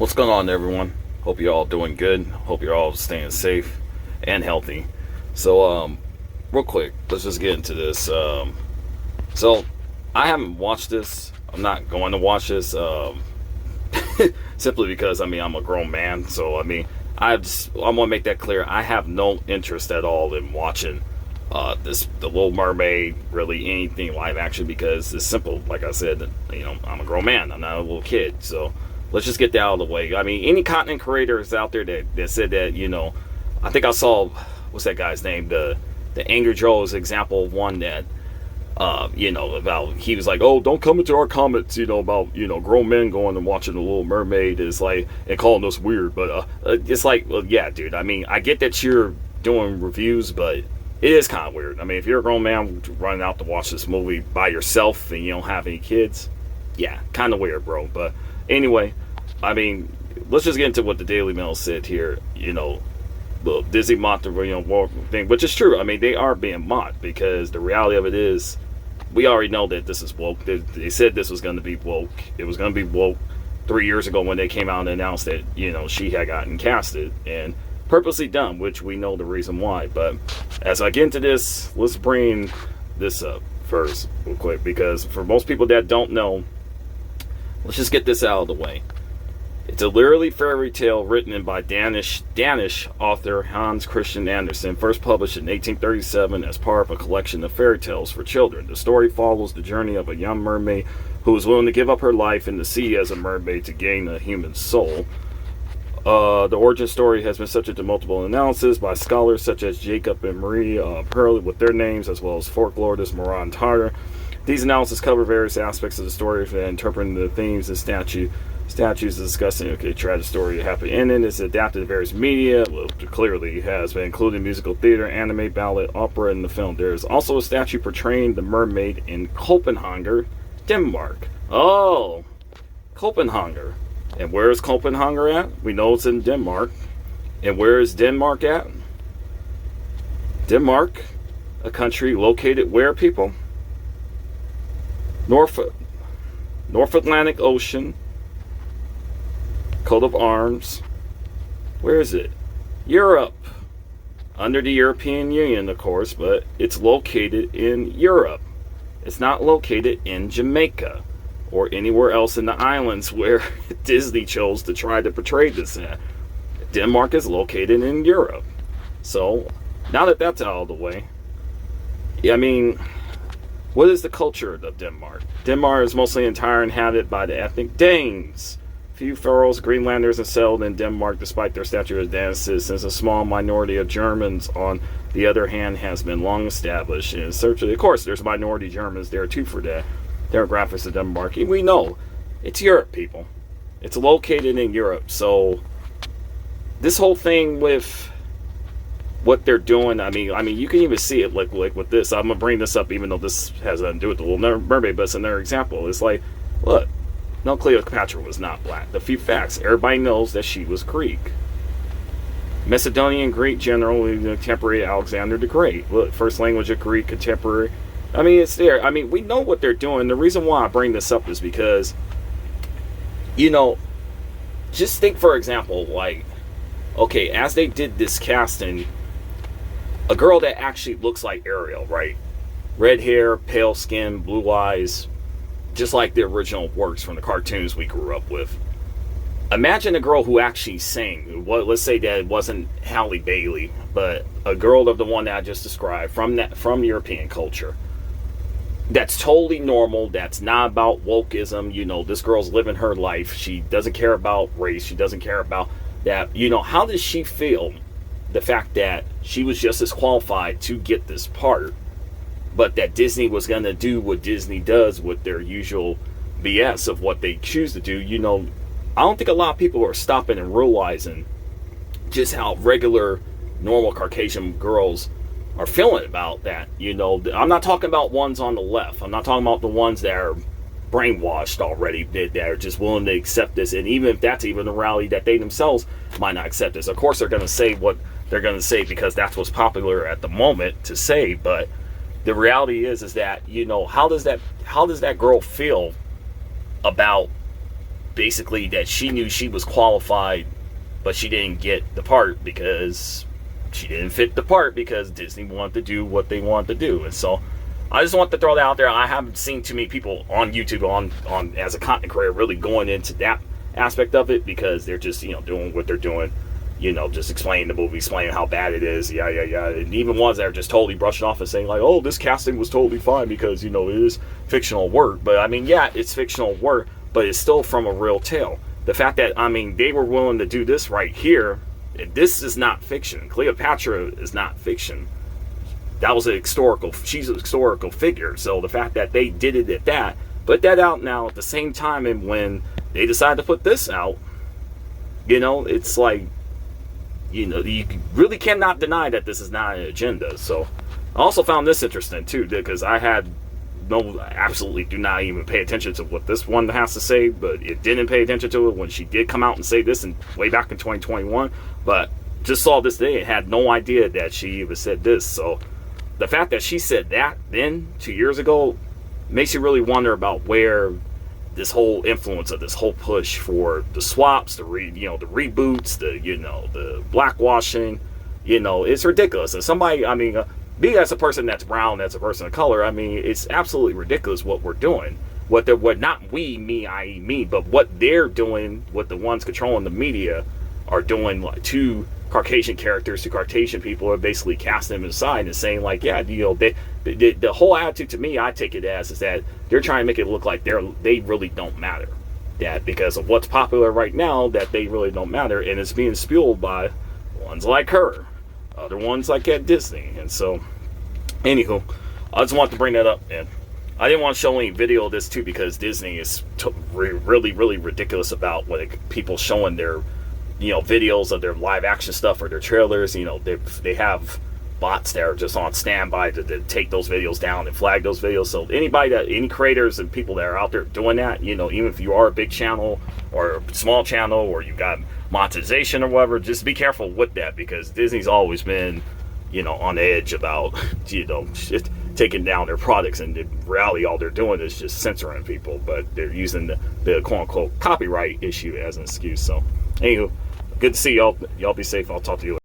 What's going on, everyone? Hope you're all doing good. Hope you're all staying safe and healthy. So, real quick, let's just get into this. So, I haven't watched this. I'm not going to watch this simply because, I'm a grown man. So, I'm going to make that clear. I have no interest at all in watching the Little Mermaid, really anything live action, because it's simple. Like I said, I'm a grown man. I'm not a little kid. So, let's just get that out of the way. Any content creators out there that said that, I think I saw, what's that guy's name? The Angry Joe's example of one that, about, he was like, oh, don't come into our comments, about, grown men going and watching The Little Mermaid is like, and calling us weird. But it's like, well, yeah, dude, I get that you're doing reviews, but it is kind of weird. If you're a grown man running out to watch this movie by yourself and you don't have any kids, yeah, kind of weird, bro. But anyway, let's just get into what the Daily Mail said here. The Disney mocked the thing, which is true. They are being mocked, because the reality of it is, we already know that this is woke. They said this was going to be woke. It was going to be woke 3 years ago when they came out and announced that, she had gotten casted, and purposely done, which we know the reason why. But as I get into this, let's bring this up first real quick, because for most people that don't know, let's just get this out of the way. It's a literally fairy tale written by Danish author Hans Christian Andersen, first published in 1837 as part of a collection of fairy tales for children. The story follows the journey of a young mermaid who is willing to give up her life in the sea as a mermaid to gain a human soul. The origin story has been subject to multiple analysis by scholars such as Jacob and Marie Perle with their names, as well as folklorist Moran Tarter. These analyses cover various aspects of the story, interpreting the themes and statues discussing tragic story, happy ending. It's adapted to various media. Well, clearly has been included in musical theater, anime, ballet, opera, and the film. There is also a statue portraying the mermaid in Copenhagen, Denmark. Oh, Copenhagen. And where is Copenhagen at? We know it's in Denmark. And where is Denmark at? Denmark, a country located where, people? North Atlantic Ocean, coat of arms. Where is it? Europe. Under the European Union, of course, but it's located in Europe. It's not located in Jamaica or anywhere else in the islands where Disney chose to try to portray this at. Denmark is located in Europe. So, now that that's out of the way, what is the culture of Denmark? Denmark is mostly entirely inhabited by the ethnic Danes. Few Faroes, Greenlanders, and settled in Denmark despite their stature as Danish citizens. A small minority of Germans, on the other hand, has been long established. In search of course, there's minority Germans there too for the demographics of Denmark. We know it's Europe, people. It's located in Europe. So this whole thing with what they're doing, you can even see it like with this. I'm gonna bring this up, even though this has nothing to do with the Little Mermaid, but it's another example. It's like, look. No, Cleopatra was not black. The few facts. Everybody knows that she was Greek. Macedonian Greek general, contemporary Alexander the Great. Look, first language of Greek, contemporary. It's there. We know what they're doing. The reason why I bring this up is because, just think, for example, as they did this casting, a girl that actually looks like Ariel, right? Red hair, pale skin, blue eyes, just like the original works from the cartoons we grew up with. Imagine a girl who actually sang. Let's say that it wasn't Halle Bailey, but a girl of the one that I just described from European culture. That's totally normal. That's not about wokeism. This girl's living her life. She doesn't care about race. She doesn't care about that. How does she feel? The fact that she was just as qualified to get this part, but that Disney was going to do what Disney does with their usual BS of what they choose to do. I don't think a lot of people are stopping and realizing just how regular, normal Caucasian girls are feeling about that. I'm not talking about ones on the left. I'm not talking about the ones that are brainwashed already, that are just willing to accept this. And even if that's even the reality that they themselves might not accept this. Of course, they're going to say what they're going to say because that's what's popular at the moment to say, but the reality is that, how does that girl feel about basically that she knew she was qualified, but she didn't get the part because she didn't fit the part because Disney wanted to do what they wanted to do. And so I just want to throw that out there. I haven't seen too many people on YouTube on as a content creator really going into that aspect of it, because they're just, doing what they're doing, just explaining the movie, explaining how bad it is, yeah. And even ones that are just totally brushing off and saying like, oh, this casting was totally fine because, it is fictional work. But I mean, yeah, it's fictional work, but it's still from a real tale. The fact that, they were willing to do this right here, this is not fiction. Cleopatra is not fiction. That was she's a historical figure. So the fact that they did it at that, put that out now at the same time, and when they decided to put this out, it's like, you really cannot deny that this is not an agenda. So I also found this interesting too, because I had absolutely do not even pay attention to what this one has to say, but it didn't pay attention to it when she did come out and say this way back in 2021, but just saw this day and had no idea that she even said this. So the fact that she said that then 2 years ago makes you really wonder about where this whole influence of this whole push for the swaps, the reboots, the blackwashing, it's ridiculous. And somebody, being as a person that's brown, as a person of color, it's absolutely ridiculous what we're doing. What not we, me, i.e. me, but what they're doing, what the ones controlling the media are doing, like, to Caucasian characters, to Caucasian people, are basically casting them aside and saying like, yeah, the whole attitude to me, I take it as, is that they're trying to make it look like they really don't matter. That because of what's popular right now, that they really don't matter, and it's being spewed by ones like her, other ones like at Disney. And so, anywho, I just wanted to bring that up, and I didn't want to show any video of this too, because Disney is really, really ridiculous about people showing their videos of their live action stuff or their trailers. They have bots that are just on standby to take those videos down and flag those videos. So any creators and people that are out there doing that, even if you are a big channel or a small channel, or you got monetization or whatever, just be careful with that, because Disney's always been, on edge about, just taking down their products, and in reality all they're doing is just censoring people, but they're using the quote-unquote copyright issue as an excuse. So anywho, good to see y'all. Y'all be safe. I'll talk to you later.